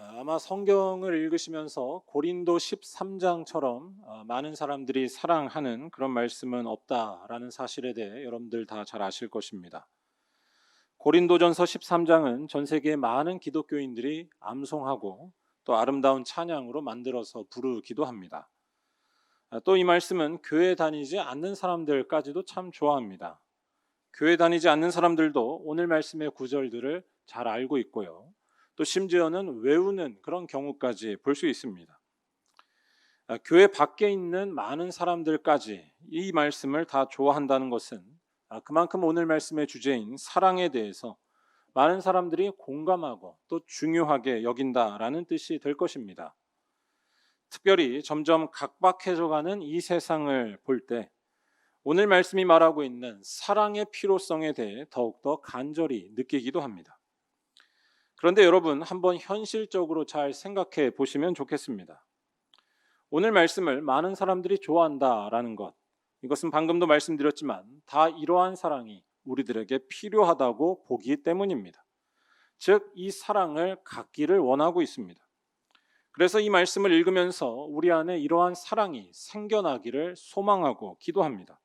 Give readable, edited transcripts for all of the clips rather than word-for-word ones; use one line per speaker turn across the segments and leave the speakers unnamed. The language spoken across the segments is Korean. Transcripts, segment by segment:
아마 성경을 읽으시면서 고린도 13장처럼 많은 사람들이 사랑하는 그런 말씀은 없다라는 사실에 대해 여러분들 다 잘 아실 것입니다. 고린도전서 13장은 전 세계의 많은 기독교인들이 암송하고 또 아름다운 찬양으로 만들어서 부르기도 합니다. 또 이 말씀은 교회 다니지 않는 사람들까지도 참 좋아합니다. 교회 다니지 않는 사람들도 오늘 말씀의 구절들을 잘 알고 있고요. 또 심지어는 외우는 그런 경우까지 볼 수 있습니다. 교회 밖에 있는 많은 사람들까지 이 말씀을 다 좋아한다는 것은 그만큼 오늘 말씀의 주제인 사랑에 대해서 많은 사람들이 공감하고 또 중요하게 여긴다라는 뜻이 될 것입니다. 특별히 점점 각박해져가는 이 세상을 볼 때 오늘 말씀이 말하고 있는 사랑의 필요성에 대해 더욱더 간절히 느끼기도 합니다. 그런데 여러분, 한번 현실적으로 잘 생각해 보시면 좋겠습니다. 오늘 말씀을 많은 사람들이 좋아한다라는 것, 이것은 방금도 말씀드렸지만 다 이러한 사랑이 우리들에게 필요하다고 보기 때문입니다. 즉, 이 사랑을 갖기를 원하고 있습니다. 그래서 이 말씀을 읽으면서 우리 안에 이러한 사랑이 생겨나기를 소망하고 기도합니다.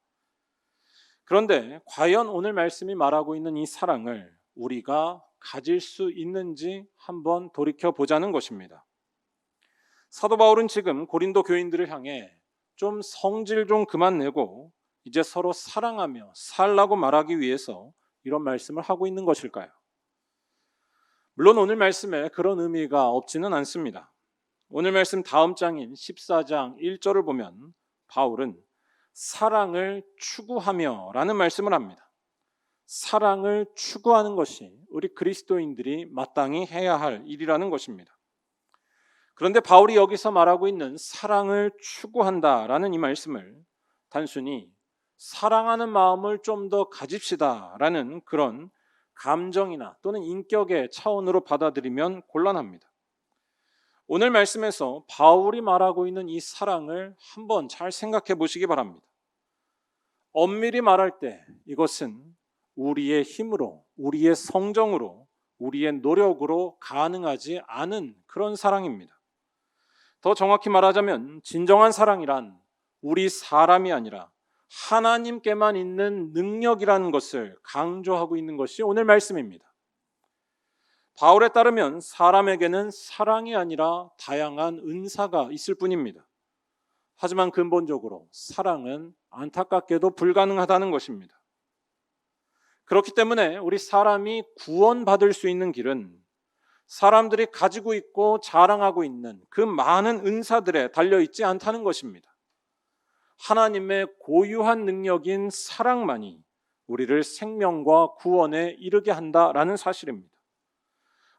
그런데 과연 오늘 말씀이 말하고 있는 이 사랑을 우리가 가질 수 있는지 한번 돌이켜 보자는 것입니다. 사도 바울은 지금 고린도 교인들을 향해 좀 성질 좀 그만 내고 이제 서로 사랑하며 살라고 말하기 위해서 이런 말씀을 하고 있는 것일까요? 물론 오늘 말씀에 그런 의미가 없지는 않습니다. 오늘 말씀 다음 장인 14장 1절을 보면 바울은 사랑을 추구하며 라는 말씀을 합니다. 사랑을 추구하는 것이 우리 그리스도인들이 마땅히 해야 할 일이라는 것입니다. 그런데 바울이 여기서 말하고 있는 사랑을 추구한다라는 이 말씀을 단순히 사랑하는 마음을 좀 더 가집시다라는 그런 감정이나 또는 인격의 차원으로 받아들이면 곤란합니다. 오늘 말씀에서 바울이 말하고 있는 이 사랑을 한번 잘 생각해 보시기 바랍니다. 엄밀히 말할 때 이것은 우리의 힘으로, 우리의 성정으로, 우리의 노력으로 가능하지 않은 그런 사랑입니다. 더 정확히 말하자면 진정한 사랑이란 우리 사람이 아니라 하나님께만 있는 능력이라는 것을 강조하고 있는 것이 오늘 말씀입니다. 바울에 따르면 사람에게는 사랑이 아니라 다양한 은사가 있을 뿐입니다. 하지만 근본적으로 사랑은 안타깝게도 불가능하다는 것입니다. 그렇기 때문에 우리 사람이 구원받을 수 있는 길은 사람들이 가지고 있고 자랑하고 있는 그 많은 은사들에 달려있지 않다는 것입니다. 하나님의 고유한 능력인 사랑만이 우리를 생명과 구원에 이르게 한다라는 사실입니다.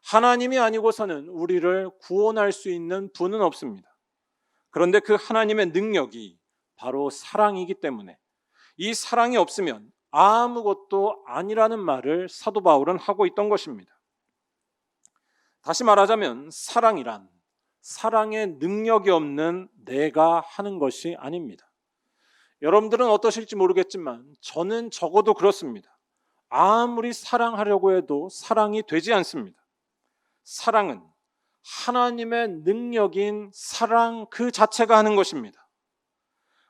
하나님이 아니고서는 우리를 구원할 수 있는 분은 없습니다. 그런데 그 하나님의 능력이 바로 사랑이기 때문에 이 사랑이 없으면 아무것도 아니라는 말을 사도 바울은 하고 있던 것입니다. 다시 말하자면 사랑이란 사랑의 능력이 없는 내가 하는 것이 아닙니다. 여러분들은 어떠실지 모르겠지만 저는 적어도 그렇습니다. 아무리 사랑하려고 해도 사랑이 되지 않습니다. 사랑은 하나님의 능력인 사랑 그 자체가 하는 것입니다.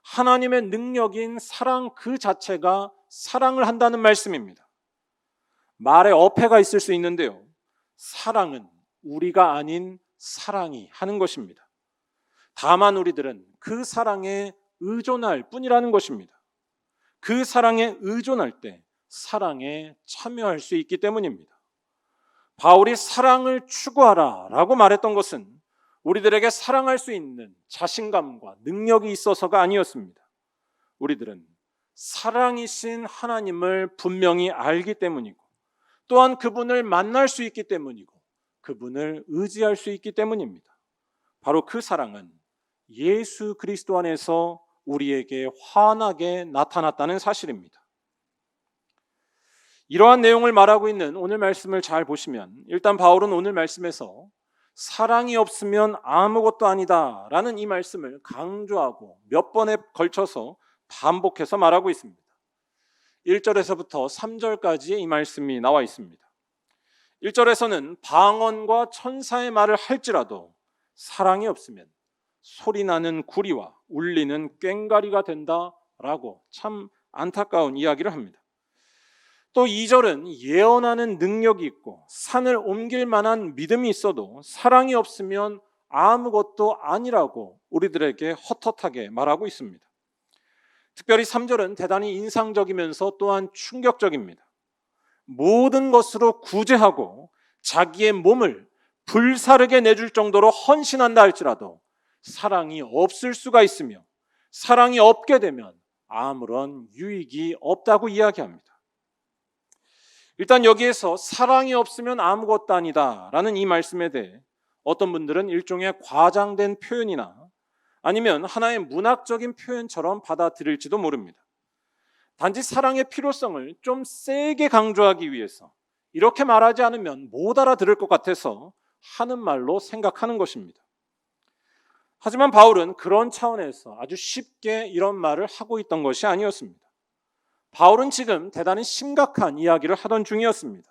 하나님의 능력인 사랑 그 자체가 사랑을 한다는 말씀입니다. 말에 어폐가 있을 수 있는데요. 사랑은 우리가 아닌 사랑이 하는 것입니다. 다만 우리들은 그 사랑에 의존할 뿐이라는 것입니다. 그 사랑에 의존할 때 사랑에 참여할 수 있기 때문입니다. 바울이 사랑을 추구하라 라고 말했던 것은 우리들에게 사랑할 수 있는 자신감과 능력이 있어서가 아니었습니다. 우리들은 사랑이신 하나님을 분명히 알기 때문이고 또한 그분을 만날 수 있기 때문이고 그분을 의지할 수 있기 때문입니다. 바로 그 사랑은 예수 그리스도 안에서 우리에게 환하게 나타났다는 사실입니다. 이러한 내용을 말하고 있는 오늘 말씀을 잘 보시면 일단 바울은 오늘 말씀에서 사랑이 없으면 아무것도 아니다 라는 이 말씀을 강조하고 몇 번에 걸쳐서 반복해서 말하고 있습니다. 1절에서부터 3절까지의 이 말씀이 나와 있습니다. 1절에서는 방언과 천사의 말을 할지라도 사랑이 없으면 소리나는 구리와 울리는 꽹과리가 된다라고 참 안타까운 이야기를 합니다. 또 2절은 예언하는 능력이 있고 산을 옮길 만한 믿음이 있어도 사랑이 없으면 아무것도 아니라고 우리들에게 헛헛하게 말하고 있습니다. 특별히 3절은 대단히 인상적이면서 또한 충격적입니다. 모든 것으로 구제하고 자기의 몸을 불사르게 내줄 정도로 헌신한다 할지라도 사랑이 없을 수가 있으며 사랑이 없게 되면 아무런 유익이 없다고 이야기합니다. 일단 여기에서 사랑이 없으면 아무것도 아니다 라는 이 말씀에 대해 어떤 분들은 일종의 과장된 표현이나 아니면 하나의 문학적인 표현처럼 받아들일지도 모릅니다. 단지 사랑의 필요성을 좀 세게 강조하기 위해서 이렇게 말하지 않으면 못 알아들을 것 같아서 하는 말로 생각하는 것입니다. 하지만 바울은 그런 차원에서 아주 쉽게 이런 말을 하고 있던 것이 아니었습니다. 바울은 지금 대단히 심각한 이야기를 하던 중이었습니다.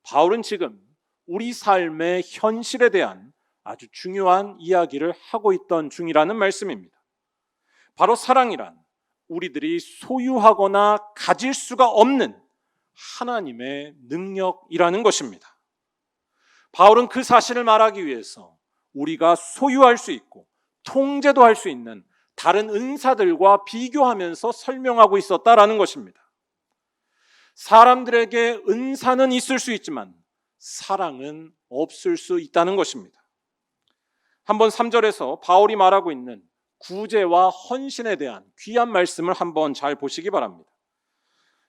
바울은 지금 우리 삶의 현실에 대한 아주 중요한 이야기를 하고 있던 중이라는 말씀입니다. 바로 사랑이란 우리들이 소유하거나 가질 수가 없는 하나님의 능력이라는 것입니다. 바울은 그 사실을 말하기 위해서 우리가 소유할 수 있고 통제도 할 수 있는 다른 은사들과 비교하면서 설명하고 있었다라는 것입니다. 사람들에게 은사는 있을 수 있지만 사랑은 없을 수 있다는 것입니다. 한번 3절에서 바울이 말하고 있는 구제와 헌신에 대한 귀한 말씀을 한번 잘 보시기 바랍니다.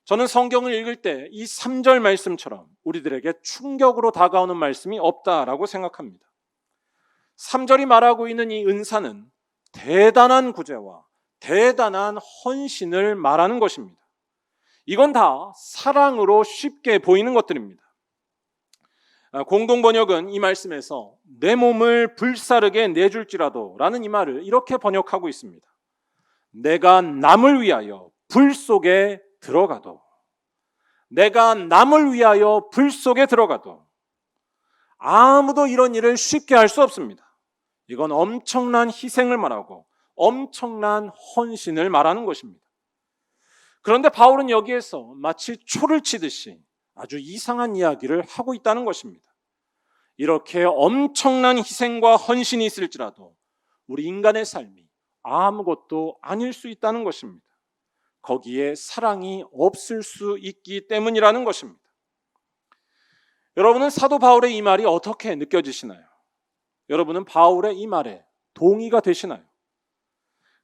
저는 성경을 읽을 때 이 3절 말씀처럼 우리들에게 충격으로 다가오는 말씀이 없다라고 생각합니다. 3절이 말하고 있는 이 은사는 대단한 구제와 대단한 헌신을 말하는 것입니다. 이건 다 사랑으로 쉽게 보이는 것들입니다. 공동번역은 이 말씀에서 내 몸을 불사르게 내줄지라도 라는 이 말을 이렇게 번역하고 있습니다. 내가 남을 위하여 불 속에 들어가도, 내가 남을 위하여 불 속에 들어가도 아무도 이런 일을 쉽게 할 수 없습니다. 이건 엄청난 희생을 말하고 엄청난 헌신을 말하는 것입니다. 그런데 바울은 여기에서 마치 초를 치듯이 아주 이상한 이야기를 하고 있다는 것입니다. 이렇게 엄청난 희생과 헌신이 있을지라도 우리 인간의 삶이 아무것도 아닐 수 있다는 것입니다. 거기에 사랑이 없을 수 있기 때문이라는 것입니다. 여러분은 사도 바울의 이 말이 어떻게 느껴지시나요? 여러분은 바울의 이 말에 동의가 되시나요?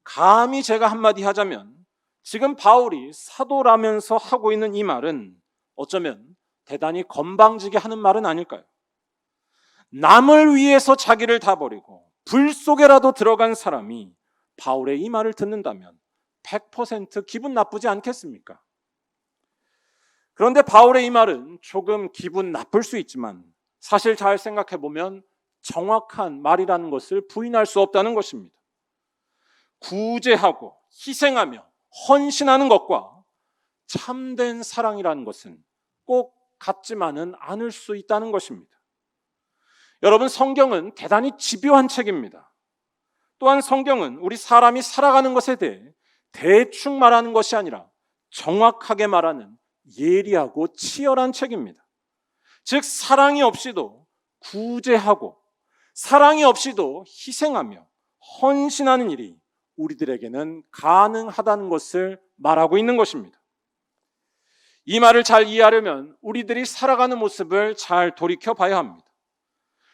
감히 제가 한마디 하자면 지금 바울이 사도라면서 하고 있는 이 말은 어쩌면 대단히 건방지게 하는 말은 아닐까요? 남을 위해서 자기를 다 버리고 불 속에라도 들어간 사람이 바울의 이 말을 듣는다면 100% 기분 나쁘지 않겠습니까? 그런데 바울의 이 말은 조금 기분 나쁠 수 있지만 사실 잘 생각해 보면 정확한 말이라는 것을 부인할 수 없다는 것입니다. 구제하고 희생하며 헌신하는 것과 참된 사랑이라는 것은 꼭 같지만은 않을 수 있다는 것입니다. 여러분, 성경은 대단히 집요한 책입니다. 또한 성경은 우리 사람이 살아가는 것에 대해 대충 말하는 것이 아니라 정확하게 말하는 예리하고 치열한 책입니다. 즉 사랑이 없이도 구제하고 사랑이 없이도 희생하며 헌신하는 일이 우리들에게는 가능하다는 것을 말하고 있는 것입니다. 이 말을 잘 이해하려면 우리들이 살아가는 모습을 잘 돌이켜 봐야 합니다.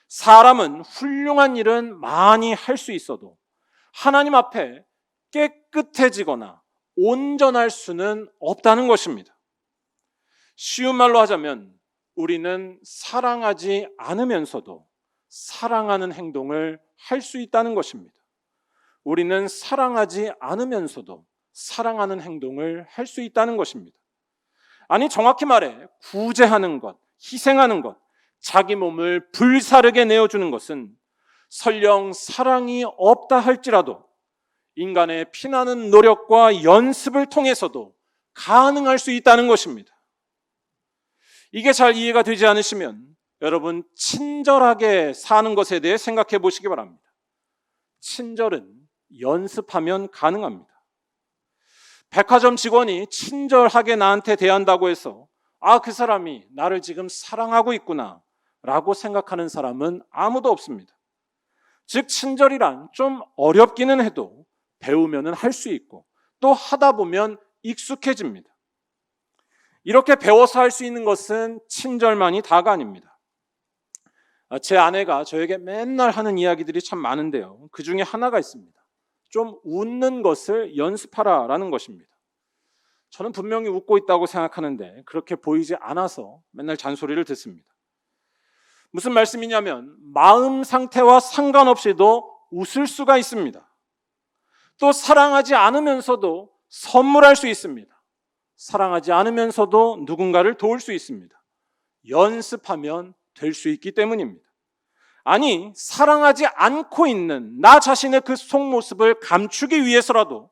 사람은 훌륭한 일은 많이 할 수 있어도 하나님 앞에 깨끗해지거나 온전할 수는 없다는 것입니다. 쉬운 말로 하자면 우리는 사랑하지 않으면서도 사랑하는 행동을 할 수 있다는 것입니다. 우리는 사랑하지 않으면서도 사랑하는 행동을 할 수 있다는 것입니다. 아니, 정확히 말해 구제하는 것, 희생하는 것, 자기 몸을 불사르게 내어주는 것은 설령 사랑이 없다 할지라도 인간의 피나는 노력과 연습을 통해서도 가능할 수 있다는 것입니다. 이게 잘 이해가 되지 않으시면 여러분, 친절하게 사는 것에 대해 생각해 보시기 바랍니다. 친절은 연습하면 가능합니다. 백화점 직원이 친절하게 나한테 대한다고 해서 그 사람이 나를 지금 사랑하고 있구나 라고 생각하는 사람은 아무도 없습니다. 즉, 친절이란 좀 어렵기는 해도 배우면 할 수 있고 또 하다 보면 익숙해집니다. 이렇게 배워서 할 수 있는 것은 친절만이 다가 아닙니다. 제 아내가 저에게 맨날 하는 이야기들이 참 많은데요. 그 중에 하나가 있습니다. 좀 웃는 것을 연습하라라는 것입니다. 저는 분명히 웃고 있다고 생각하는데 그렇게 보이지 않아서 맨날 잔소리를 듣습니다. 무슨 말씀이냐면 마음 상태와 상관없이도 웃을 수가 있습니다. 또 사랑하지 않으면서도 선물할 수 있습니다. 사랑하지 않으면서도 누군가를 도울 수 있습니다. 연습하면 될 수 있기 때문입니다. 아니, 사랑하지 않고 있는 나 자신의 그 속모습을 감추기 위해서라도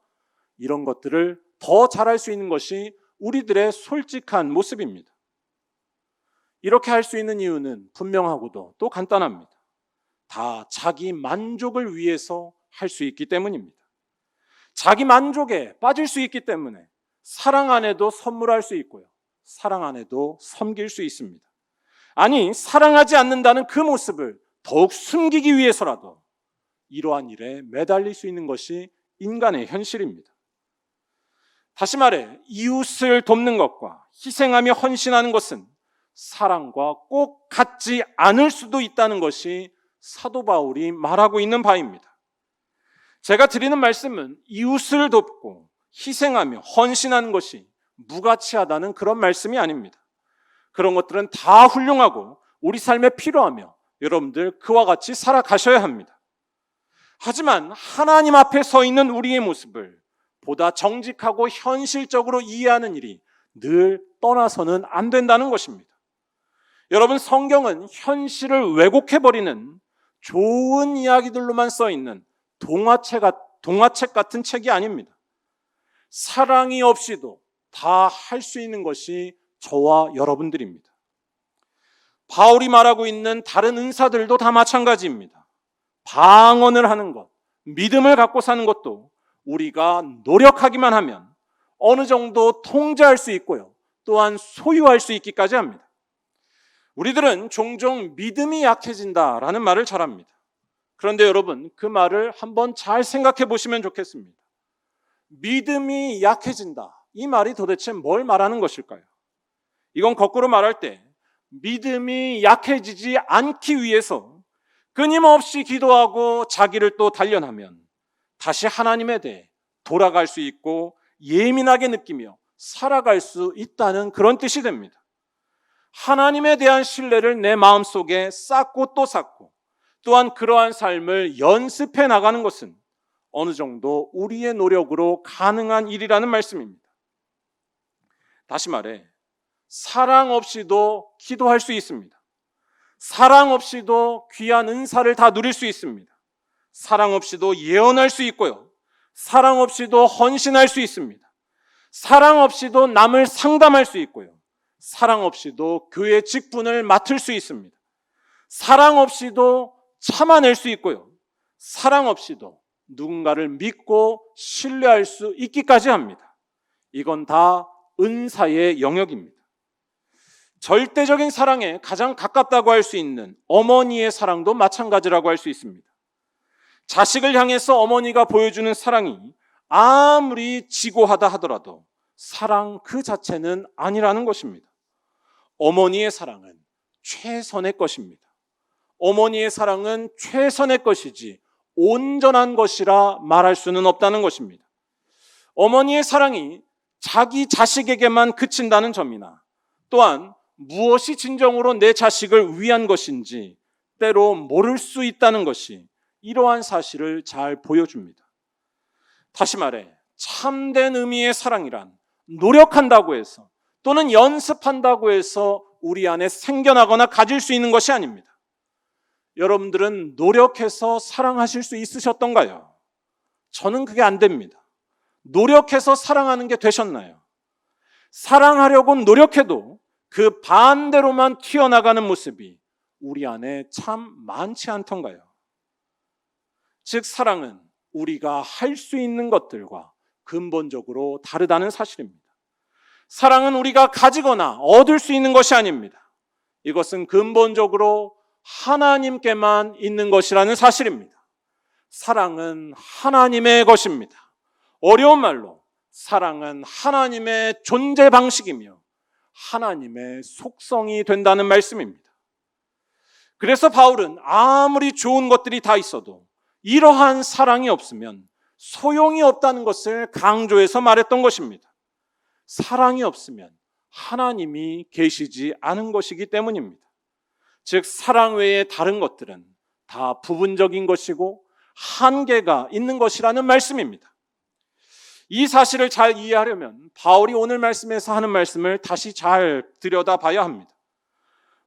이런 것들을 더 잘할 수 있는 것이 우리들의 솔직한 모습입니다. 이렇게 할 수 있는 이유는 분명하고도 또 간단합니다. 다 자기 만족을 위해서 할 수 있기 때문입니다. 자기 만족에 빠질 수 있기 때문에 사랑 안에도 선물할 수 있고요. 사랑 안에도 섬길 수 있습니다. 아니, 사랑하지 않는다는 그 모습을 더욱 숨기기 위해서라도 이러한 일에 매달릴 수 있는 것이 인간의 현실입니다. 다시 말해, 이웃을 돕는 것과 희생하며 헌신하는 것은 사랑과 꼭 같지 않을 수도 있다는 것이 사도 바울이 말하고 있는 바입니다. 제가 드리는 말씀은 이웃을 돕고 희생하며 헌신하는 것이 무가치하다는 그런 말씀이 아닙니다. 그런 것들은 다 훌륭하고 우리 삶에 필요하며 여러분들 그와 같이 살아가셔야 합니다. 하지만 하나님 앞에 서 있는 우리의 모습을 보다 정직하고 현실적으로 이해하는 일이 늘 떠나서는 안 된다는 것입니다. 여러분, 성경은 현실을 왜곡해버리는 좋은 이야기들로만 써있는 동화책 같은 책이 아닙니다. 사랑이 없이도 다 할 수 있는 것이 저와 여러분들입니다. 바울이 말하고 있는 다른 은사들도 다 마찬가지입니다. 방언을 하는 것, 믿음을 갖고 사는 것도 우리가 노력하기만 하면 어느 정도 통제할 수 있고요. 또한 소유할 수 있기까지 합니다. 우리들은 종종 믿음이 약해진다라는 말을 잘 합니다. 그런데 여러분, 그 말을 한번 잘 생각해 보시면 좋겠습니다. 믿음이 약해진다. 이 말이 도대체 뭘 말하는 것일까요? 이건 거꾸로 말할 때 믿음이 약해지지 않기 위해서 끊임없이 기도하고 자기를 또 단련하면 다시 하나님에 대해 돌아갈 수 있고 예민하게 느끼며 살아갈 수 있다는 그런 뜻이 됩니다. 하나님에 대한 신뢰를 내 마음속에 쌓고 또 쌓고 또한 그러한 삶을 연습해 나가는 것은 어느 정도 우리의 노력으로 가능한 일이라는 말씀입니다. 다시 말해, 사랑 없이도 기도할 수 있습니다. 사랑 없이도 귀한 은사를 다 누릴 수 있습니다. 사랑 없이도 예언할 수 있고요. 사랑 없이도 헌신할 수 있습니다. 사랑 없이도 남을 상담할 수 있고요. 사랑 없이도 교회 직분을 맡을 수 있습니다. 사랑 없이도 참아낼 수 있고요. 사랑 없이도 누군가를 믿고 신뢰할 수 있기까지 합니다. 이건 다 은사의 영역입니다. 절대적인 사랑에 가장 가깝다고 할 수 있는 어머니의 사랑도 마찬가지라고 할 수 있습니다. 자식을 향해서 어머니가 보여주는 사랑이 아무리 지고하다 하더라도 사랑 그 자체는 아니라는 것입니다. 어머니의 사랑은 최선의 것입니다. 어머니의 사랑은 최선의 것이지 온전한 것이라 말할 수는 없다는 것입니다. 어머니의 사랑이 자기 자식에게만 그친다는 점이나 또한 무엇이 진정으로 내 자식을 위한 것인지 때로 모를 수 있다는 것이 이러한 사실을 잘 보여줍니다. 다시 말해, 참된 의미의 사랑이란 노력한다고 해서 또는 연습한다고 해서 우리 안에 생겨나거나 가질 수 있는 것이 아닙니다. 여러분들은 노력해서 사랑하실 수 있으셨던가요? 저는 그게 안 됩니다. 노력해서 사랑하는 게 되셨나요? 사랑하려고 노력해도 그 반대로만 튀어나가는 모습이 우리 안에 참 많지 않던가요? 즉 사랑은 우리가 할 수 있는 것들과 근본적으로 다르다는 사실입니다. 사랑은 우리가 가지거나 얻을 수 있는 것이 아닙니다. 이것은 근본적으로 하나님께만 있는 것이라는 사실입니다. 사랑은 하나님의 것입니다. 어려운 말로 사랑은 하나님의 존재 방식이며 하나님의 속성이 된다는 말씀입니다. 그래서 바울은 아무리 좋은 것들이 다 있어도 이러한 사랑이 없으면 소용이 없다는 것을 강조해서 말했던 것입니다. 사랑이 없으면 하나님이 계시지 않은 것이기 때문입니다. 즉 사랑 외에 다른 것들은 다 부분적인 것이고 한계가 있는 것이라는 말씀입니다. 이 사실을 잘 이해하려면 바울이 오늘 말씀에서 하는 말씀을 다시 잘 들여다봐야 합니다.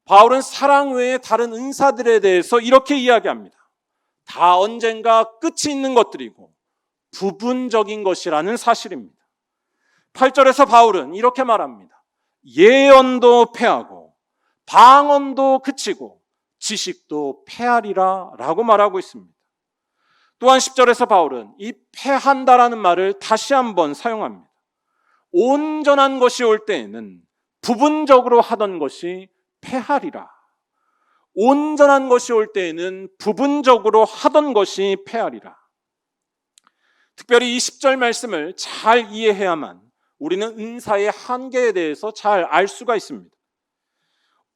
바울은 사랑 외에 다른 은사들에 대해서 이렇게 이야기합니다. 다 언젠가 끝이 있는 것들이고 부분적인 것이라는 사실입니다. 8절에서 바울은 이렇게 말합니다. 예언도 패하고 방언도 그치고 지식도 패하리라 라고 말하고 있습니다. 또한 10절에서 바울은 이 패한다라는 말을 다시 한번 사용합니다. 온전한 것이 올 때에는 부분적으로 하던 것이 패하리라. 온전한 것이 올 때에는 부분적으로 하던 것이 패하리라. 특별히 이 10절 말씀을 잘 이해해야만 우리는 은사의 한계에 대해서 잘 알 수가 있습니다.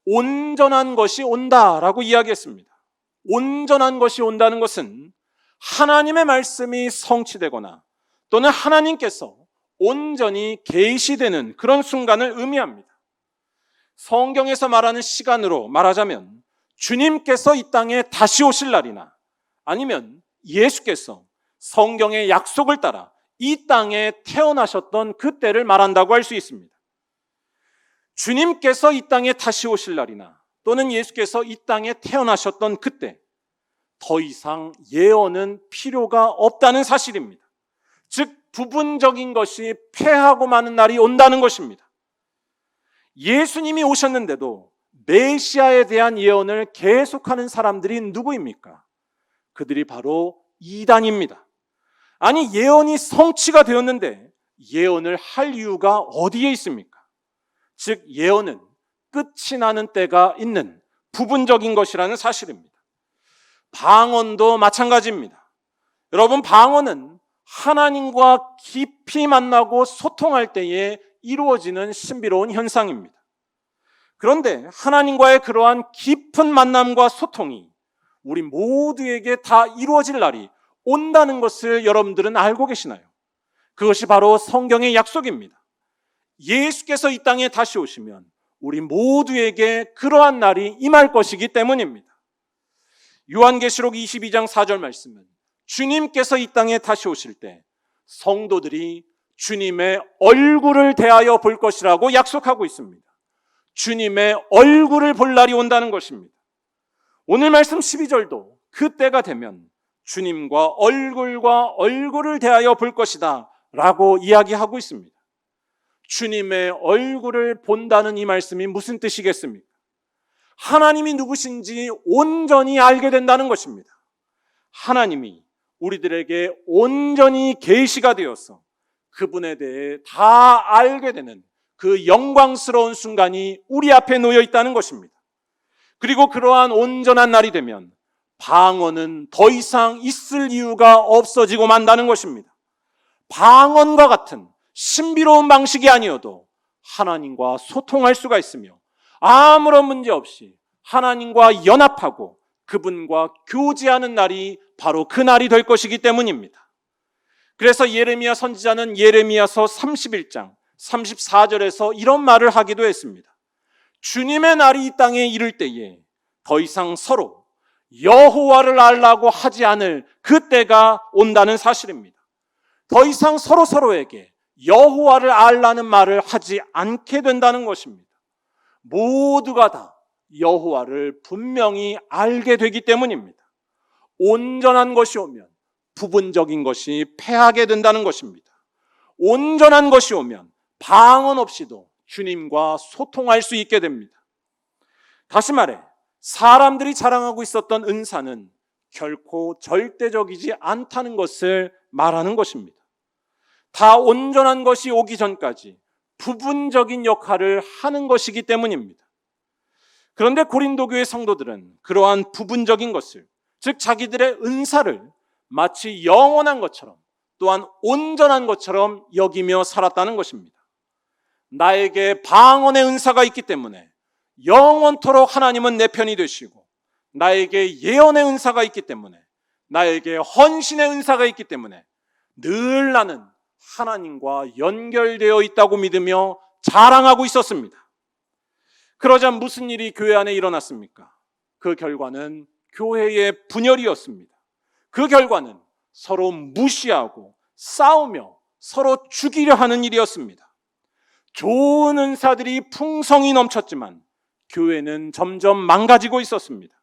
온전한 것이 온다라고 이야기했습니다. 온전한 것이 온다는 것은 하나님의 말씀이 성취되거나 또는 하나님께서 온전히 계시되는 그런 순간을 의미합니다. 성경에서 말하는 시간으로 말하자면 주님께서 이 땅에 다시 오실 날이나 아니면 예수께서 성경의 약속을 따라 이 땅에 태어나셨던 그때를 말한다고 할 수 있습니다. 주님께서 이 땅에 다시 오실 날이나 또는 예수께서 이 땅에 태어나셨던 그때 더 이상 예언은 필요가 없다는 사실입니다. 즉 부분적인 것이 패하고 마는 날이 온다는 것입니다. 예수님이 오셨는데도 메시아에 대한 예언을 계속하는 사람들이 누구입니까? 그들이 바로 이단입니다. 아니 예언이 성취가 되었는데 예언을 할 이유가 어디에 있습니까? 즉 예언은 끝이 나는 때가 있는 부분적인 것이라는 사실입니다. 방언도 마찬가지입니다. 여러분 방언은 하나님과 깊이 만나고 소통할 때에 이루어지는 신비로운 현상입니다. 그런데 하나님과의 그러한 깊은 만남과 소통이 우리 모두에게 다 이루어질 날이 온다는 것을 여러분들은 알고 계시나요? 그것이 바로 성경의 약속입니다. 예수께서 이 땅에 다시 오시면 우리 모두에게 그러한 날이 임할 것이기 때문입니다. 요한계시록 22장 4절 말씀은 주님께서 이 땅에 다시 오실 때 성도들이 주님의 얼굴을 대하여 볼 것이라고 약속하고 있습니다. 주님의 얼굴을 볼 날이 온다는 것입니다. 오늘 말씀 12절도 그때가 되면 주님과 얼굴을 대하여 볼 것이다 라고 이야기하고 있습니다. 주님의 얼굴을 본다는 이 말씀이 무슨 뜻이겠습니까? 하나님이 누구신지 온전히 알게 된다는 것입니다. 하나님이 우리들에게 온전히 계시가 되어서 그분에 대해 다 알게 되는 그 영광스러운 순간이 우리 앞에 놓여 있다는 것입니다. 그리고 그러한 온전한 날이 되면 방언은 더 이상 있을 이유가 없어지고 만다는 것입니다. 방언과 같은 신비로운 방식이 아니어도 하나님과 소통할 수가 있으며 아무런 문제 없이 하나님과 연합하고 그분과 교제하는 날이 바로 그 날이 될 것이기 때문입니다. 그래서 예레미야 선지자는 예레미야서 31장 34절에서 이런 말을 하기도 했습니다. 주님의 날이 이 땅에 이를 때에 더 이상 서로 여호와를 알라고 하지 않을 그때가 온다는 사실입니다. 더 이상 서로에게 여호와를 알라는 말을 하지 않게 된다는 것입니다. 모두가 다 여호와를 분명히 알게 되기 때문입니다. 온전한 것이 오면 부분적인 것이 패하게 된다는 것입니다. 온전한 것이 오면 방언 없이도 주님과 소통할 수 있게 됩니다. 다시 말해 사람들이 자랑하고 있었던 은사는 결코 절대적이지 않다는 것을 말하는 것입니다. 다 온전한 것이 오기 전까지 부분적인 역할을 하는 것이기 때문입니다. 그런데 고린도 교회 성도들은 그러한 부분적인 것을, 즉 자기들의 은사를 마치 영원한 것처럼 또한 온전한 것처럼 여기며 살았다는 것입니다. 나에게 방언의 은사가 있기 때문에 영원토록 하나님은 내 편이 되시고, 나에게 예언의 은사가 있기 때문에, 나에게 헌신의 은사가 있기 때문에 늘 나는 하나님과 연결되어 있다고 믿으며 자랑하고 있었습니다. 그러자 무슨 일이 교회 안에 일어났습니까? 그 결과는 교회의 분열이었습니다. 그 결과는 서로 무시하고 싸우며 서로 죽이려 하는 일이었습니다. 좋은 은사들이 풍성히 넘쳤지만 교회는 점점 망가지고 있었습니다.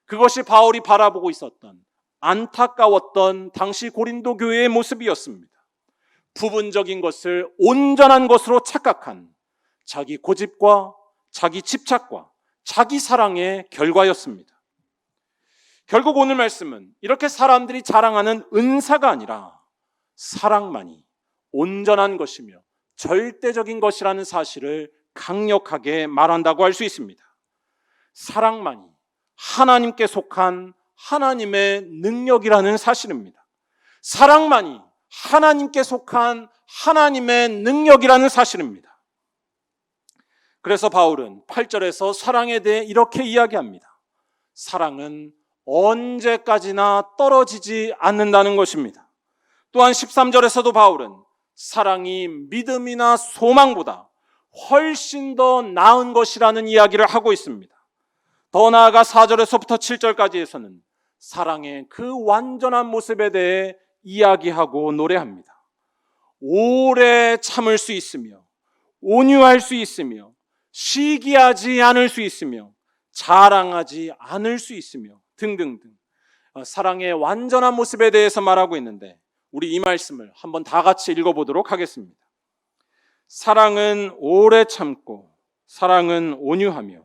그것이 바울이 바라보고 있었던 안타까웠던 당시 고린도 교회의 모습이었습니다. 부분적인 것을 온전한 것으로 착각한 자기 고집과 자기 집착과 자기 사랑의 결과였습니다. 결국 오늘 말씀은 이렇게 사람들이 자랑하는 은사가 아니라 사랑만이 온전한 것이며 절대적인 것이라는 사실을 강력하게 말한다고 할 수 있습니다. 사랑만이 하나님께 속한 하나님의 능력이라는 사실입니다. 사랑만이 하나님께 속한 하나님의 능력이라는 사실입니다. 그래서 바울은 8절에서 사랑에 대해 이렇게 이야기합니다. 사랑은 언제까지나 떨어지지 않는다는 것입니다. 또한 13절에서도 바울은 사랑이 믿음이나 소망보다 훨씬 더 나은 것이라는 이야기를 하고 있습니다. 더 나아가 4절에서부터 7절까지에서는 사랑의 그 완전한 모습에 대해 이야기하고 노래합니다. 오래 참을 수 있으며 온유할 수 있으며 시기하지 않을 수 있으며 자랑하지 않을 수 있으며 등등등 사랑의 완전한 모습에 대해서 말하고 있는데, 우리 이 말씀을 한번 다 같이 읽어보도록 하겠습니다. 사랑은 오래 참고 사랑은 온유하며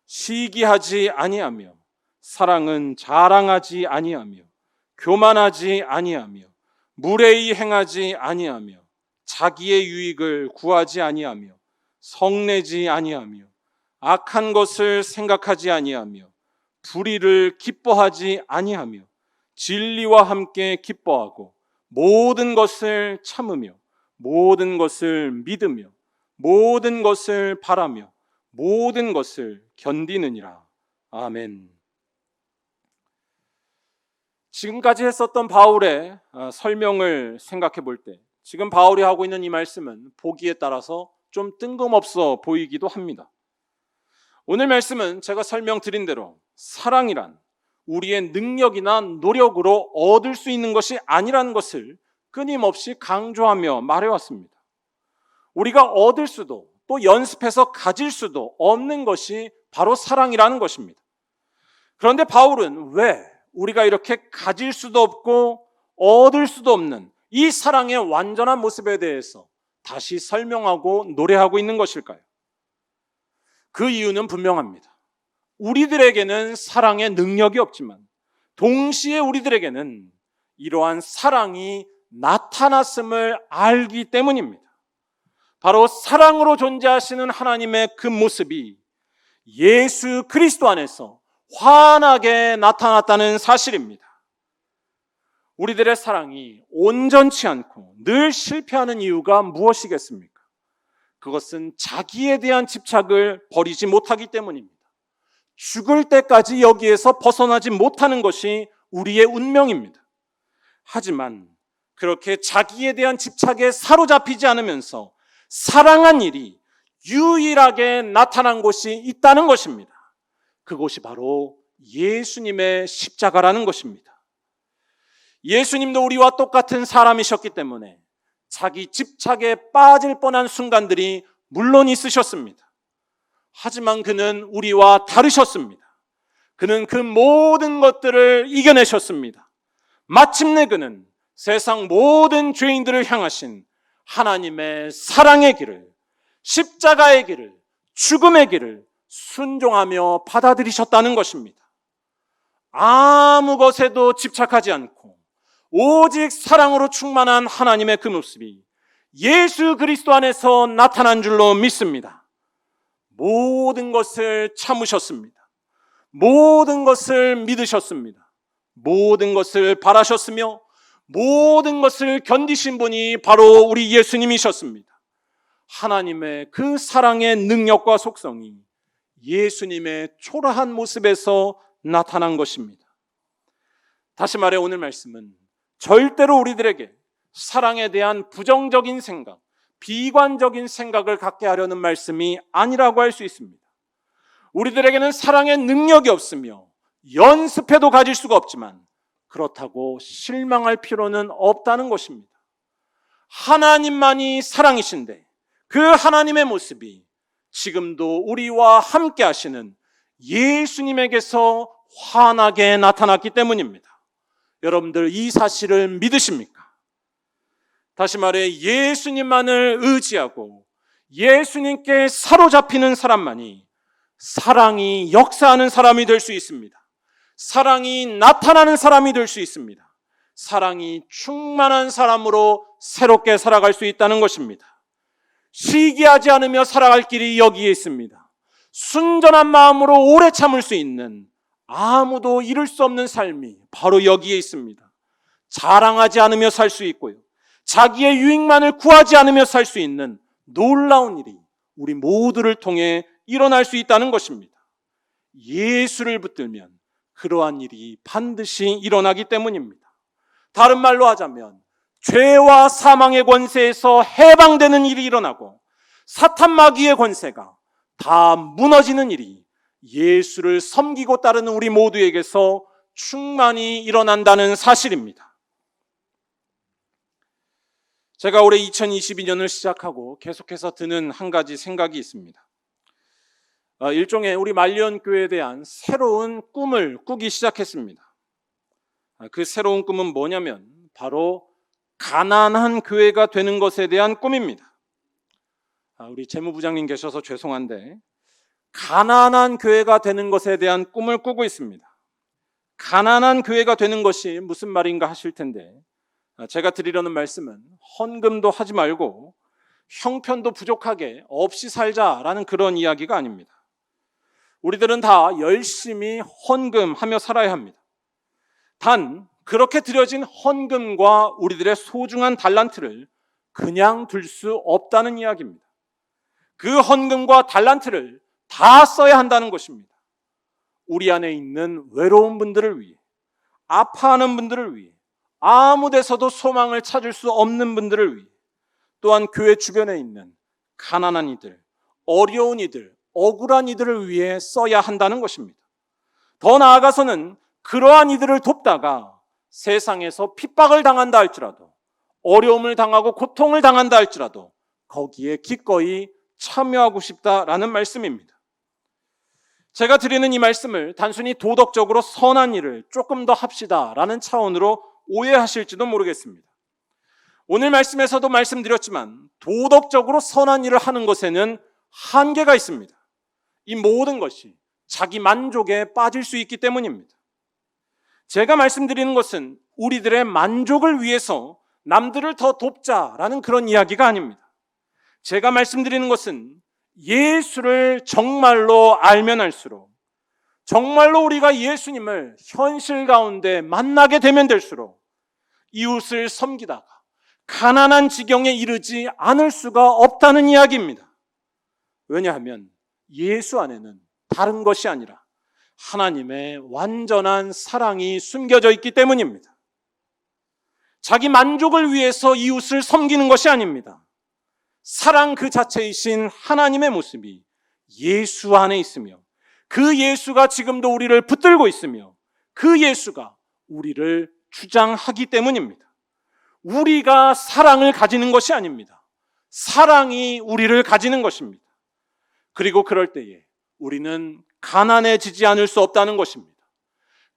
시기하지 아니하며 사랑은 자랑하지 아니하며 교만하지 아니하며 무례히 행하지 아니하며 자기의 유익을 구하지 아니하며 성내지 아니하며 악한 것을 생각하지 아니하며 불의를 기뻐하지 아니하며 진리와 함께 기뻐하고 모든 것을 참으며 모든 것을 믿으며 모든 것을 바라며 모든 것을 견디느니라. 아멘. 지금까지 했었던 바울의 설명을 생각해 볼 때 지금 바울이 하고 있는 이 말씀은 보기에 따라서 좀 뜬금없어 보이기도 합니다. 오늘 말씀은 제가 설명드린 대로 사랑이란 우리의 능력이나 노력으로 얻을 수 있는 것이 아니라는 것을 끊임없이 강조하며 말해왔습니다. 우리가 얻을 수도 또 연습해서 가질 수도 없는 것이 바로 사랑이라는 것입니다. 그런데 바울은 왜 우리가 이렇게 가질 수도 없고 얻을 수도 없는 이 사랑의 완전한 모습에 대해서 다시 설명하고 노래하고 있는 것일까요? 그 이유는 분명합니다. 우리들에게는 사랑의 능력이 없지만 동시에 우리들에게는 이러한 사랑이 나타났음을 알기 때문입니다. 바로 사랑으로 존재하시는 하나님의 그 모습이 예수 그리스도 안에서 환하게 나타났다는 사실입니다. 우리들의 사랑이 온전치 않고 늘 실패하는 이유가 무엇이겠습니까? 그것은 자기에 대한 집착을 버리지 못하기 때문입니다. 죽을 때까지 여기에서 벗어나지 못하는 것이 우리의 운명입니다. 하지만 그렇게 자기에 대한 집착에 사로잡히지 않으면서 사랑한 일이 유일하게 나타난 곳이 있다는 것입니다. 그곳이 바로 예수님의 십자가라는 것입니다. 예수님도 우리와 똑같은 사람이셨기 때문에 자기 집착에 빠질 뻔한 순간들이 물론 있으셨습니다. 하지만 그는 우리와 다르셨습니다. 그는 그 모든 것들을 이겨내셨습니다. 마침내 그는 세상 모든 죄인들을 향하신 하나님의 사랑의 길을, 십자가의 길을, 죽음의 길을 순종하며 받아들이셨다는 것입니다. 아무 것에도 집착하지 않고 오직 사랑으로 충만한 하나님의 그 모습이 예수 그리스도 안에서 나타난 줄로 믿습니다. 모든 것을 참으셨습니다. 모든 것을 믿으셨습니다. 모든 것을 바라셨으며 모든 것을 견디신 분이 바로 우리 예수님이셨습니다. 하나님의 그 사랑의 능력과 속성이 예수님의 초라한 모습에서 나타난 것입니다. 다시 말해 오늘 말씀은 절대로 우리들에게 사랑에 대한 부정적인 생각, 비관적인 생각을 갖게 하려는 말씀이 아니라고 할 수 있습니다. 우리들에게는 사랑의 능력이 없으며 연습해도 가질 수가 없지만 그렇다고 실망할 필요는 없다는 것입니다. 하나님만이 사랑이신데 그 하나님의 모습이 지금도 우리와 함께 하시는 예수님에게서 환하게 나타났기 때문입니다. 여러분들 이 사실을 믿으십니까? 다시 말해 예수님만을 의지하고 예수님께 사로잡히는 사람만이 사랑이 역사하는 사람이 될 수 있습니다. 사랑이 나타나는 사람이 될 수 있습니다. 사랑이 충만한 사람으로 새롭게 살아갈 수 있다는 것입니다. 시기하지 않으며 살아갈 길이 여기에 있습니다. 순전한 마음으로 오래 참을 수 있는 아무도 이룰 수 없는 삶이 바로 여기에 있습니다. 자랑하지 않으며 살 수 있고요. 자기의 유익만을 구하지 않으며 살 수 있는 놀라운 일이 우리 모두를 통해 일어날 수 있다는 것입니다. 예수를 붙들면 그러한 일이 반드시 일어나기 때문입니다. 다른 말로 하자면 죄와 사망의 권세에서 해방되는 일이 일어나고 사탄 마귀의 권세가 다 무너지는 일이 예수를 섬기고 따르는 우리 모두에게서 충만히 일어난다는 사실입니다. 제가 올해 2022년을 시작하고 계속해서 드는 한 가지 생각이 있습니다. 일종의 우리 말리언교회에 대한 새로운 꿈을 꾸기 시작했습니다. 그 새로운 꿈은 뭐냐면 바로 가난한 교회가 되는 것에 대한 꿈입니다. 우리 재무부장님 계셔서 죄송한데 가난한 교회가 되는 것에 대한 꿈을 꾸고 있습니다. 가난한 교회가 되는 것이 무슨 말인가 하실 텐데 제가 드리려는 말씀은 헌금도 하지 말고 형편도 부족하게 없이 살자라는 그런 이야기가 아닙니다. 우리들은 다 열심히 헌금하며 살아야 합니다. 단 그렇게 드려진 헌금과 우리들의 소중한 달란트를 그냥 둘 수 없다는 이야기입니다. 그 헌금과 달란트를 다 써야 한다는 것입니다. 우리 안에 있는 외로운 분들을 위해, 아파하는 분들을 위해, 아무 데서도 소망을 찾을 수 없는 분들을 위해, 또한 교회 주변에 있는 가난한 이들, 어려운 이들, 억울한 이들을 위해 써야 한다는 것입니다. 더 나아가서는 그러한 이들을 돕다가 세상에서 핍박을 당한다 할지라도 어려움을 당하고 고통을 당한다 할지라도 거기에 기꺼이 참여하고 싶다라는 말씀입니다. 제가 드리는 이 말씀을 단순히 도덕적으로 선한 일을 조금 더 합시다라는 차원으로 오해하실지도 모르겠습니다. 오늘 말씀에서도 말씀드렸지만 도덕적으로 선한 일을 하는 것에는 한계가 있습니다. 이 모든 것이 자기 만족에 빠질 수 있기 때문입니다. 제가 말씀드리는 것은 우리들의 만족을 위해서 남들을 더 돕자라는 그런 이야기가 아닙니다. 제가 말씀드리는 것은 예수를 정말로 알면 알수록, 정말로 우리가 예수님을 현실 가운데 만나게 되면 될수록 이웃을 섬기다가 가난한 지경에 이르지 않을 수가 없다는 이야기입니다. 왜냐하면 예수 안에는 다른 것이 아니라 하나님의 완전한 사랑이 숨겨져 있기 때문입니다. 자기 만족을 위해서 이웃을 섬기는 것이 아닙니다. 사랑 그 자체이신 하나님의 모습이 예수 안에 있으며 그 예수가 지금도 우리를 붙들고 있으며 그 예수가 우리를 주장하기 때문입니다. 우리가 사랑을 가지는 것이 아닙니다. 사랑이 우리를 가지는 것입니다. 그리고 그럴 때에 우리는 가난해지지 않을 수 없다는 것입니다.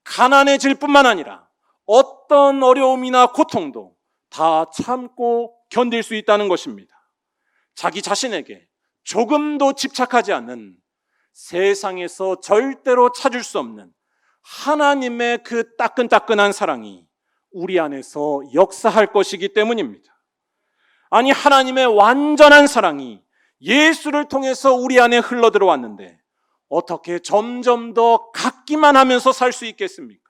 가난해질 뿐만 아니라 어떤 어려움이나 고통도 다 참고 견딜 수 있다는 것입니다. 자기 자신에게 조금도 집착하지 않는 세상에서 절대로 찾을 수 없는 하나님의 그 따끈따끈한 사랑이 우리 안에서 역사할 것이기 때문입니다. 아니, 하나님의 완전한 사랑이 예수를 통해서 우리 안에 흘러들어왔는데 어떻게 점점 더 갖기만 하면서 살 수 있겠습니까?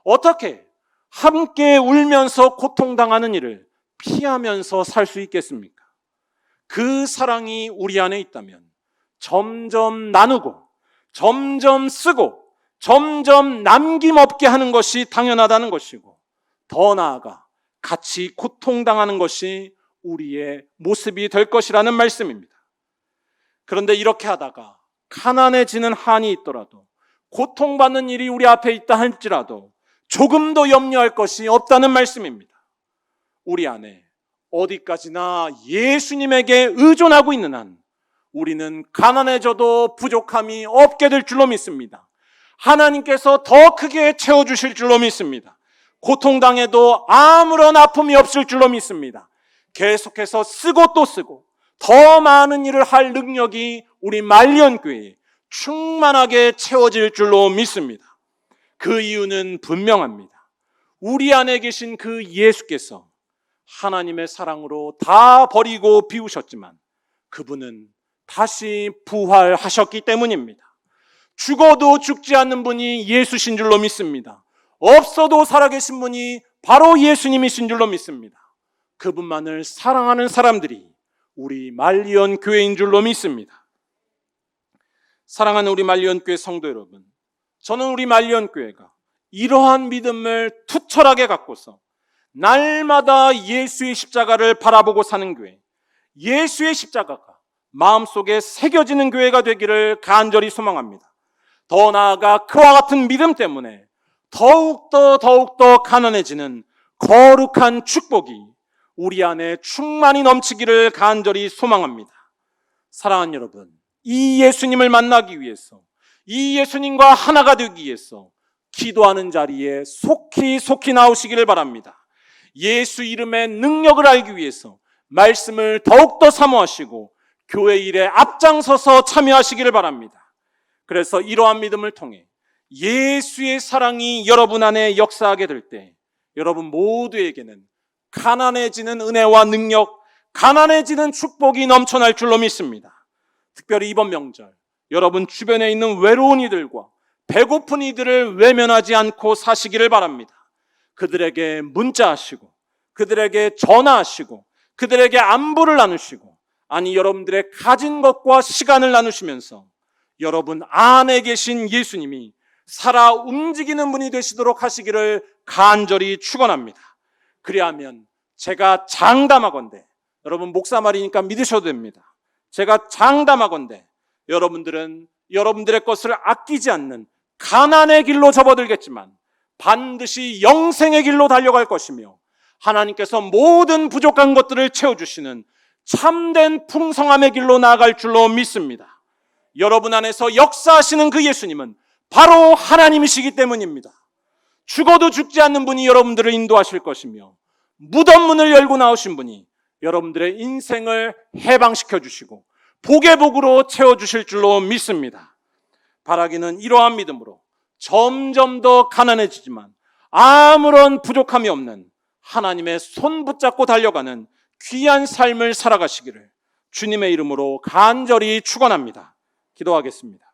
어떻게 함께 울면서 고통당하는 일을 피하면서 살 수 있겠습니까? 그 사랑이 우리 안에 있다면 점점 나누고 점점 쓰고 점점 남김없게 하는 것이 당연하다는 것이고, 더 나아가 같이 고통당하는 것이 우리의 모습이 될 것이라는 말씀입니다. 그런데 이렇게 하다가 가난해지는 한이 있더라도, 고통받는 일이 우리 앞에 있다 할지라도 조금도 염려할 것이 없다는 말씀입니다. 우리 안에 어디까지나 예수님에게 의존하고 있는 한 우리는 가난해져도 부족함이 없게 될 줄로 믿습니다. 하나님께서 더 크게 채워주실 줄로 믿습니다. 고통당해도 아무런 아픔이 없을 줄로 믿습니다. 계속해서 쓰고 또 쓰고 더 많은 일을 할 능력이 우리 말리언교회에 충만하게 채워질 줄로 믿습니다. 그 이유는 분명합니다. 우리 안에 계신 그 예수께서 하나님의 사랑으로 다 버리고 비우셨지만 그분은 다시 부활하셨기 때문입니다. 죽어도 죽지 않는 분이 예수신 줄로 믿습니다. 없어도 살아계신 분이 바로 예수님이신 줄로 믿습니다. 그분만을 사랑하는 사람들이 우리 말리언 교회인 줄로 믿습니다. 사랑하는 우리 말리언 교회 성도 여러분, 저는 우리 말리언 교회가 이러한 믿음을 투철하게 갖고서 날마다 예수의 십자가를 바라보고 사는 교회, 예수의 십자가가 마음속에 새겨지는 교회가 되기를 간절히 소망합니다. 더 나아가 그와 같은 믿음 때문에 더욱더 가난해지는 거룩한 축복이 우리 안에 충만히 넘치기를 간절히 소망합니다. 사랑하는 여러분, 이 예수님을 만나기 위해서, 이 예수님과 하나가 되기 위해서 기도하는 자리에 속히 나오시기를 바랍니다. 예수 이름의 능력을 알기 위해서 말씀을 더욱더 사모하시고 교회 일에 앞장서서 참여하시기를 바랍니다. 그래서 이러한 믿음을 통해 예수의 사랑이 여러분 안에 역사하게 될 때 여러분 모두에게는 가난해지는 은혜와 능력, 가난해지는 축복이 넘쳐날 줄로 믿습니다. 특별히 이번 명절 여러분 주변에 있는 외로운 이들과 배고픈 이들을 외면하지 않고 사시기를 바랍니다. 그들에게 문자하시고 그들에게 전화하시고 그들에게 안부를 나누시고, 아니 여러분들의 가진 것과 시간을 나누시면서 여러분 안에 계신 예수님이 살아 움직이는 분이 되시도록 하시기를 간절히 축원합니다. 그리하면 제가 장담하건대, 여러분 목사 말이니까 믿으셔도 됩니다. 제가 장담하건대 여러분들은 여러분들의 것을 아끼지 않는 가난의 길로 접어들겠지만 반드시 영생의 길로 달려갈 것이며 하나님께서 모든 부족한 것들을 채워주시는 참된 풍성함의 길로 나아갈 줄로 믿습니다. 여러분 안에서 역사하시는 그 예수님은 바로 하나님이시기 때문입니다. 죽어도 죽지 않는 분이 여러분들을 인도하실 것이며 무덤 문을 열고 나오신 분이 여러분들의 인생을 해방시켜 주시고 복의 복으로 채워주실 줄로 믿습니다. 바라기는 이러한 믿음으로 점점 더 가난해지지만 아무런 부족함이 없는 하나님의 손 붙잡고 달려가는 귀한 삶을 살아가시기를 주님의 이름으로 간절히 축원합니다. 기도하겠습니다.